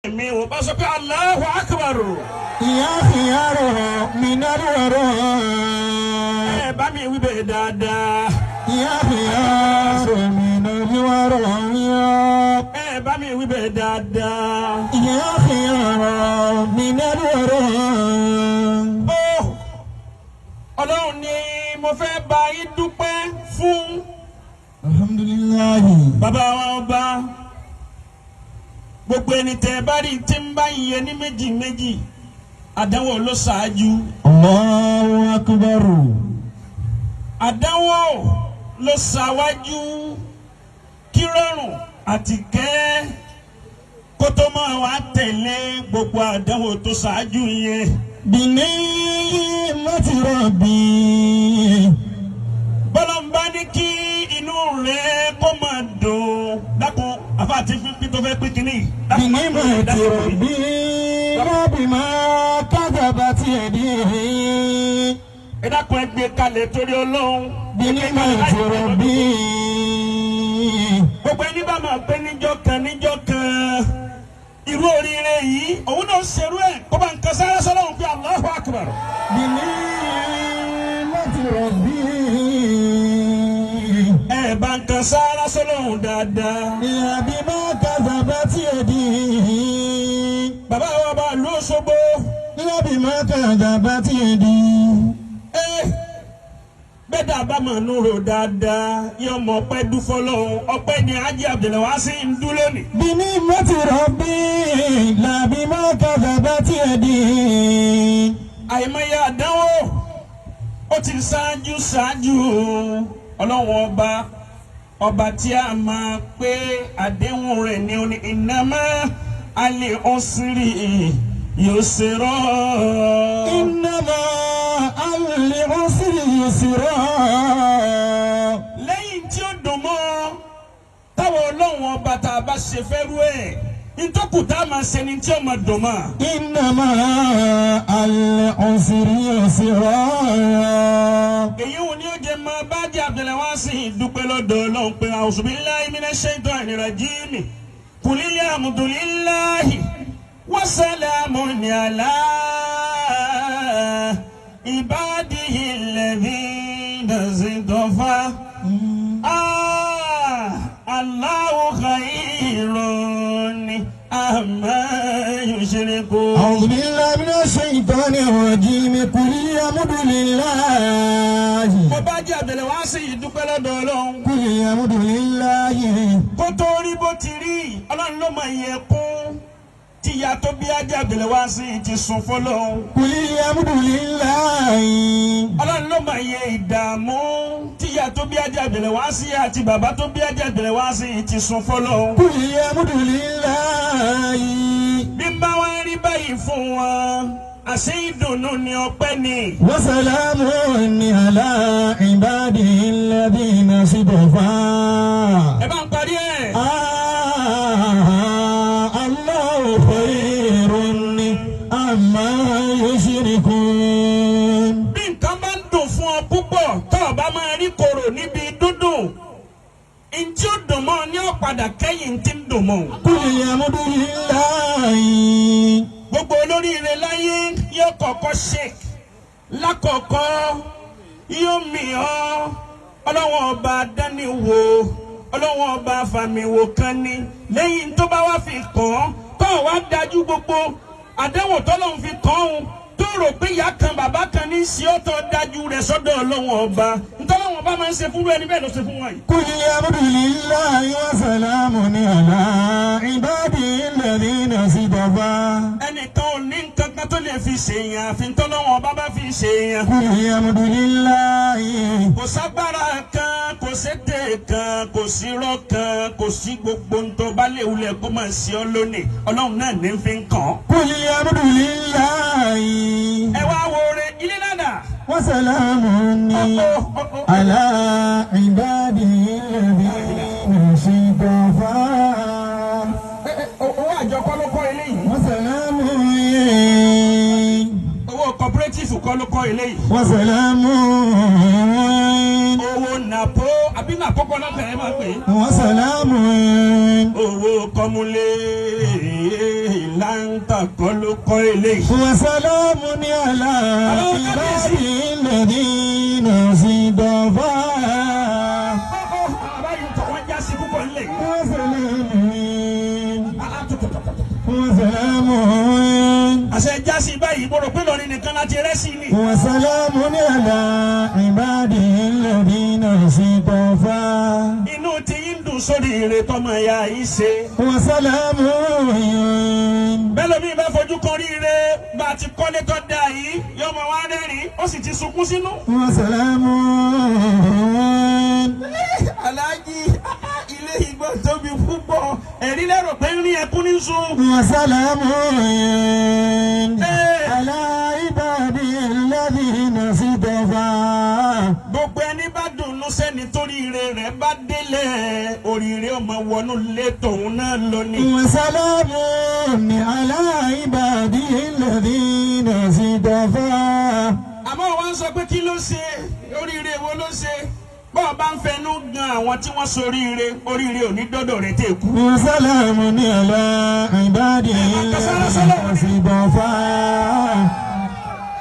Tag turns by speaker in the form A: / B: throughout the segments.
A: mi ò bá sọ pé Allahu Akbar.
B: Ya khiyaro minal wara.
A: Ẹ bá mi wí bẹ́ẹ̀ dáadáa.
B: Ya khiyaro minal wara.
A: Ẹ bá mi wí bẹ́ẹ̀ dáadáa.
B: Ya khiyaro minal wara.
A: Ọlọ́run ni mo fẹ́ bá yín dúpẹ́ fún.
B: Alhamdulillah.
A: Bàbá wa ọba. Gbogbo ẹni tẹ́ bá rí tí ń bá yẹ ní méjì méjì àdánwò ló ṣáájú.
B: Allahu akbar.
A: Àdánwò ló ṣáwájú kí rọrùn àti kẹ́ kó tó máa wá tẹ̀lé gbogbo àdánwò tó ṣáájú yẹn.
B: Bini mati rabbi.
A: Bọ́lá ń bá ní kí inú rẹ̀ kó máa dùn dákun àfa àti pípín tó fẹ́ pín kínní.
B: Bini mati rabbi. Rabbi ma kadhabat yadi.
A: Ẹ dákun ẹ gbé kalẹ̀ torí Ọlọ́run.
B: Bini mati rabbi.
A: Gbogbo ẹni bá máa pé níjọ́ kan irú oríire yìí òun náà ṣerú ẹ̀ kó bá ń kan sára sọ́lọ́run pé Allahu Akbar.
B: Bini mati rabbi.
A: Ẹ bá ń kan sára sọ́lọ́run dáadáa.
B: Rabbi ma kadhabat yadi.
A: Bàbá wa bá lù Òṣogbo.
B: Rabbi ma kadhabat yadi.
A: Bẹ́ẹ̀dá bá máa ń rò dáadáa yóò mọ ọpẹ́ dúfọ́ lọ́hùn ọpẹ́ ni Haji Abdulwasi ń dún lónìí.
B: Bini mati rabbi. Rabbi ma kadhabat yadi.
A: Àìmọye àdánwò ó ti ṣáájú Ọlọ́run ọba tí a máa pé àdéhùn rẹ̀ ní oní innama al usri yusra.
B: Innama al usri yusra.
A: Lẹ́yìn tí ó dùn mọ́ táwọn Ọlọ́run ọba tá a bá ṣe fẹ́rú ẹ̀ ntọ́kù tá a máa ṣe ni tí ó máa dùn mọ́.
B: Innama al usri yusra.
A: Èyí ò ní ó jẹ máa bá jẹ́ Abdulwasi dúpẹ́ lọ́dọ̀ Ọlọ́run pé a'udhu billahi minash shaitani rajim qulil hamdulillahi wa salamun ala ibadihi alladhina istafa. Allahu khairun amma yushrikun.
B: A'udhu billahi minash shaitani rajim qul hamdulillahi.
A: Mo bá jẹ́ Abdulwasi dúpẹ́ lọ́dọ̀ Ọlọ́run.
B: Qul hamdulillahi.
A: Kó tó rí bó ti rí Ọlọ́run ló máa yẹ kún tíya tó bí Haji Abdulwasi ti sùn fọlọ́run.
B: Qul hamdulillahi.
A: Ọlọ́run ló máa yẹ ìdààmú tíya tó bí Haji Abdulwasi àti bàbá tó bí Haji Abdulwasi ti sùn fọlọ́run.
B: Qul hamdulillahi.
A: Bí n bá wá rí báyìí fún wọn àṣé ìdùnnú ni ọpẹ́ ni.
B: Wa salamun ala ibadihi alladhina istafa.
A: Ẹ bá ń parí ẹ̀.
B: Allahu khairun amma yushrikun.
A: Bí nǹkan bá ń dùn fún ọ púpọ̀ tó o bá máa rí korò níbi dúndùn ntí ó dùn mọ́ ní ọ̀padà kẹ́yìn tí ń dùn mọ́.
B: Qul hamdulillahi.
A: Gbogbo olóríire láyé yóò kọ́kọ́ shake lákọ̀ọ́kọ́ yóò mì ọ́ Ọlọ́wọ́n ọba dáníwò Ọlọ́wọ́n ọba fàmìwò kan ní lẹ́yìn tó bá wá fi kàn án tó wá dájú gbogbo àdéhùn tọ́lọ́run fi kàn án tó rò pé ìyá kan bàbá kan ní sí ọ̀tọ̀ dájú rẹ̀ sọ́dọ̀ Ọlọ́wọ́n ọba ntọ́lọ́wọ́n ọba máa ń ṣe fún ẹni bẹ́ẹ̀ ló ṣe fún wọn yìí.
B: Qul hamdulillahi wa salamun ala ibadihi alladhina istafa.
A: Ẹnìkan ò ní nǹkan kan tó lè fi ṣèyàn àfi ntọ́lọ́wọ́n ọba bá fi ṣèyàn.
B: Qul hamdulillahi.
A: Kò ságbára kan kò sété kan kò sí irọ́ kan kò sí gbogbo ntọ́ bá lè wulẹ̀ kó máa ṣe ọ́ lónìí Ọlọ́run náà ní fi ń kàn.
B: Qul hamdulillahi.
A: Ẹ wá wo re ilé lánàá.
B: Wa salamun ala ibadihi alladhina istafa.
A: Owó àjọ kọ́ ló kọ́ eléyìí.
B: Wa salamun.
A: Owó cooperative kọ́ ló kọ́ eléyìí.
B: Wa salamun.
A: Owó nàpó àbí nàpó kọ́ náà fẹ́ẹ́ máa pè é.
B: Wa salamun.
A: Owó kọ́múlé láǹtà kọ́ ló kọ́ eléyìí.
B: وسلام على عباده الذين اصطفى
A: àbáyọ tó wọ́n já sí púpọ̀ nílẹ̀ yìí.
B: وسلام
A: àṣẹ já sí báyìí mo rò pé lọ́rin nìkan láti rẹ́ sí ni.
B: وسلام على عباده الذين اصطفى
A: inú ti ń dùn sórí ire tọmọ ẹ̀yà yìí ṣe.
B: وسلام
A: bẹ́ẹ̀ lómi bá fojú kan rí ire bá a ti kọ́lé tó dáa yìí yóò mọ wá rẹ́rìn ó sì ti sunkún sínú.
B: وسلام
A: aláàjì ilé ìgbọ́ tóbi púpọ̀ ẹ̀rí lẹ́rọ pé ń rí ẹkún ní sun.
B: وسلام على عباده الذين اصطفى
A: gbogbo ẹni bá dùnnú sẹ́ni torí ire rẹ̀ bá délẹ̀ oríire ọmọ wọnú ilé tòun náà lọ ni.
B: وسلام على عباده الذين اصطفى
A: àmọ́ wọ́n sọ pé kí ló ṣe oríire wo ló ṣe bọ́ọ̀ bá ń fẹnu gan àwọn tí wọ́n sọ oríire ò ní dọ́dọ̀ rẹ̀ tẹ̀ kú.
B: وسلام على عباده الذين اصطفى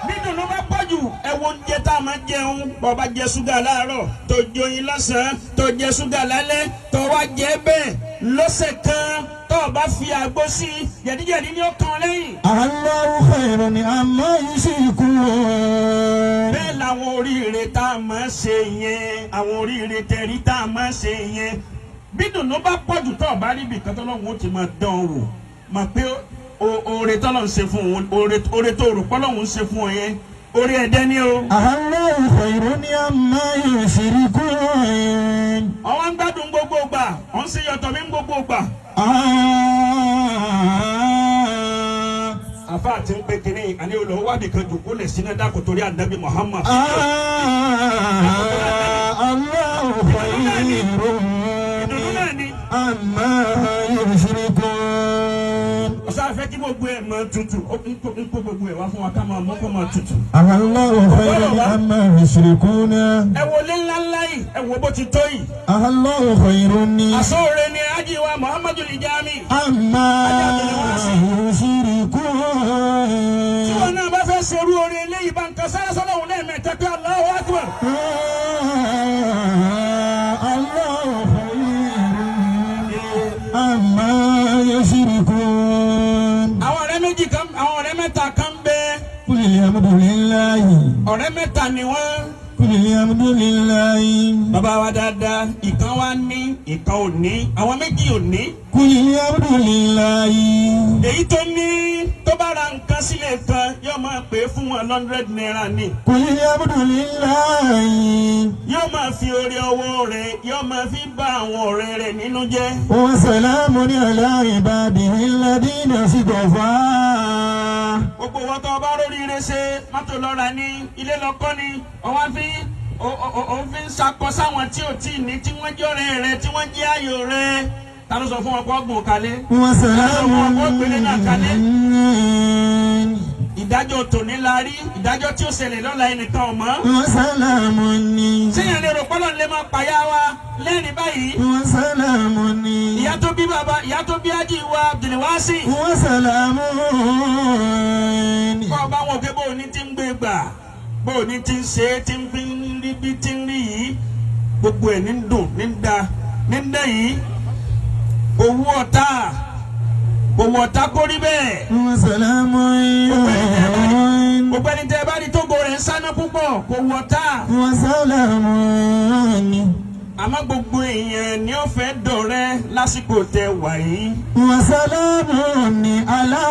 A: nídùnnú bá pọ̀jù ẹ̀wọ̀n oúnjẹ tá a máa jẹun bọ́ọ̀ bá jẹ ṣúgà láàárọ̀ tó joyin lọ́sàn-án tó jẹ ṣúgà lálẹ́ tó wá jẹ bẹ́ẹ̀ lọ́sẹ̀ kan tó o bá fi àgbo sí i jẹ̀díjẹ̀dí ni ó kàn lẹ́yìn.
B: الله خير عما يشركون
A: bẹ́ẹ̀ làwọn oríire tá a máa ṣe yẹn àwọn oríire tẹ̀rí tá a máa ṣe yẹn bí dùnnú bá pọ̀jù tó o bá rí ibìkan tó lọ́wọ́ ó ti máa dán o wò mà pé oore tó lọ́n ṣe fún òun oore tó rò pọ́lọ́hún ṣe fún ọ yẹn orí ẹ̀dẹ́ ni o.
B: الله خير عما يشركون
A: ọwọ́ ń gbádùn gbogbo gbà ọ̀n sì yọ̀tọ̀ mi ń gbogbo gbà. àfa àti ń pe kínní àní olùwọ́ wádìí kan jòkó lè sínú dákò torí ànábì Muhammad.
B: الله خير
A: ìdùnnú náà ni.
B: عما يشركون
A: ọ̀sán afẹ́ kí gbogbo ẹ̀ máa tutù ó ń kó gbogbo ẹ̀ wá fún wa ká máa mú kó máa tutù.
B: الله خير عما يشركون
A: ẹ wo lé ńláńlá yìí ẹ wo bó ti tó yìí.
B: الله خير
A: àsóore ni ájì wa Muhammadu Lijami.
B: عما
A: tí
B: يشركون
A: wọn náà bá fẹ́ ṣerú oore eléyìí bá ń kan sára sọ́dọ̀ òun lẹ́ẹ̀mẹ́ta pé Allahu Akbar.
B: الله خير عما يشركون
A: àwọn ọ̀rẹ́ méjì kan àwọn ọ̀rẹ́ mẹ́ta kan bẹ́ẹ̀.
B: قل الحمد لله
A: ọ̀rẹ́ mẹ́ta ni wọ́n.
B: قل الحمد لله
A: bàbá wa dáadáa ìkan wa ní ìkan ò ní àwọn méjì ò ní.
B: قل الحمد لله
A: èyí tó ní tó bá ra nǹkan sílẹ̀ kan yóò máa pè é fún wọn 100 naira ni.
B: قل الحمد لله
A: yóò máa fi orí ọwọ́ rẹ̀ yóò máa fi bá àwọn ọ̀rẹ́ rẹ̀ nínú jẹ́.
B: وسلام على عباده الذين اصطفى
A: gbogbo wọn tó bá róríire ṣe mọ́tò lọ́ra ní ilé lọ́kọ́ ni ọwọ́ fi òun fi ń sakọ sáwọn tí ò tí ì ní tí wọ́n jẹ́ ọ̀rẹ́ rẹ̀ tí wọ́n jẹ́ ayò rẹ̀ ta ló sọ fún wọn kó gbọ̀n kalẹ̀.
B: وسلام
A: ìdájọ́ tòní la rí ìdájọ́ tí ó ṣẹlẹ̀ lọ́la ẹnìkan ọ̀mọ́.
B: وسلام
A: síyàn lè rò pọ́lọ́ lè máa pàyà wa lẹ́rìn báyìí.
B: وسلام
A: ìyá tó bí bàbá ìyá tó bí ájì wa Abdulwasi.
B: وسلام
A: kọ́ ọba wọn pé bóun ní ti ń gbé gbà bóun ní ti ń ṣe é ti ń fi rí bí ti ń rí yìí gbogbo ẹ̀ ní dùn ní da ní dẹ́ yìí owó ọ̀tá kó rí bẹ́ẹ̀.
B: وسلام
A: gbogbo ẹni tẹ́ bá rí tógo rẹ̀ ń sáná púpọ̀ kò wọ̀ ọ̀tá.
B: وسلام
A: àmọ́ gbogbo èèyàn ni ó fẹ́ dọ̀rẹ́ lásìkò tẹ wà yìí.
B: وسلام على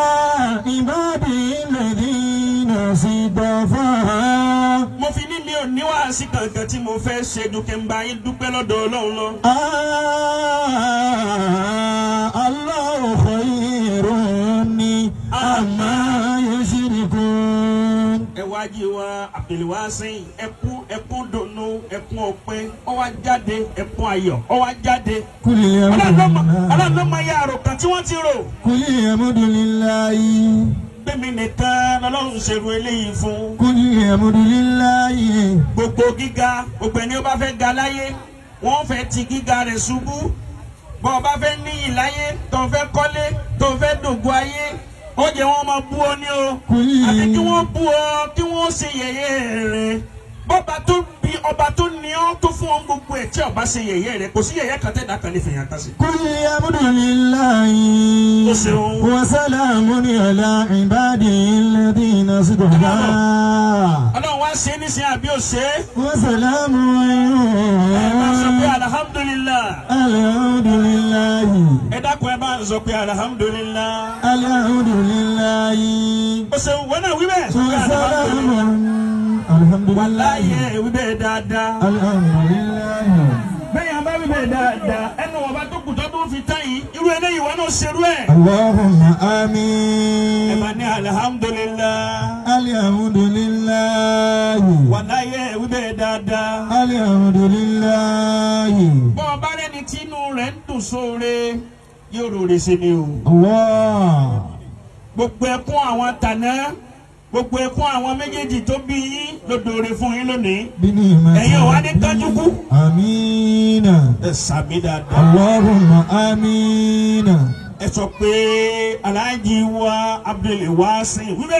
B: عباده الذين اصطفى
A: mo fi ní mi ò ní wàásì kankan tí mo fẹ́ ṣe dúkẹ́ ń bá yín dúpẹ́ lọ́dọ̀ Ọlọ́run lọ.
B: الله خير عما يشركون
A: ẹ wá jí wa Abdulwasi ẹkún dùnnú ẹkún ọpẹ́ ó wá jáde ẹkún ayọ̀ ó wá jáde.
B: قل
A: Ọlọ́run ló mọ iye àròkàn tí wọ́n ti rò.
B: قل الحمد لله
A: gbẹ̀mí nìkan lọ́lọ́run ṣerú eléyìí fún.
B: قل الحمد لله
A: gbogbo gíga gbogbo ẹni ó bá fẹ́ ga láyé wọ́n fẹ́ ti gíga rẹ̀ ṣubú. bọ́ ọ bá fẹ́ níyì láyé tó fẹ́ kọ́lé tó fẹ́ dògbò ayé ó jẹ́ wọ́n máa bú ọ ní o àbí kí wọ́n bú ọ kí wọ́n ṣe yẹ̀yẹ́ rẹ̀ ọba tó ní ọ tó fún ọ gbogbo ẹ̀ tí ọba ṣe yẹ̀yẹ́ rẹ̀ kò sí yẹ̀yẹ́ kan tẹ́lẹ̀ kan lè fìyàn tán sí.
B: Qul alhamdulillahi wa salamun ala ibadihi alladhina istafa.
A: Ọlọ́run wá ṣe é nísìnyí àbí ó ṣe é.
B: Wa salamun.
A: Ẹ máa sọ pé alhamdulilayi.
B: Alhamdulillahi.
A: Ẹ dákun ẹ bá ń sọ pé alhamdulilayi.
B: Alhamdulillahi.
A: Ó ṣe wọ́n náà wí bẹ́ẹ̀ sọ pé alhamdulilayi. Wàláyé wí bẹ́ẹ̀ dáadáa.
B: Alhamdulillahi.
A: Bẹ́ẹ̀ yẹn bá wí bẹ́ẹ̀ dáadáa ẹnu ọba tó kù tó tó fi tán yìí irú eléyìí wọn náà ṣerú ẹ̀.
B: Allahumma amin.
A: Ẹ máa ní alhamdulilayi.
B: Alhamdulillahi.
A: Wàláyé wí bẹ́ẹ̀ dáadáa.
B: Alhamdulillahi.
A: Bọ́ ọba rẹni tí inú rẹ̀ ń dùn sóore yóò rò sí ni o.
B: Allah.
A: Gbogbo ẹkún àwọn tàná gbogbo ẹkún àwọn méjèèjì tó bí yín ló dòre fún yín lónìí. Ẹ̀yin ò wá ní tọ́jú kú.
B: Amina.
A: Ẹ sàmì dáadáa.
B: Allahumma amina.
A: Ẹ sọ pé Alhaji wa Abdul Wasi wíwẹ̀.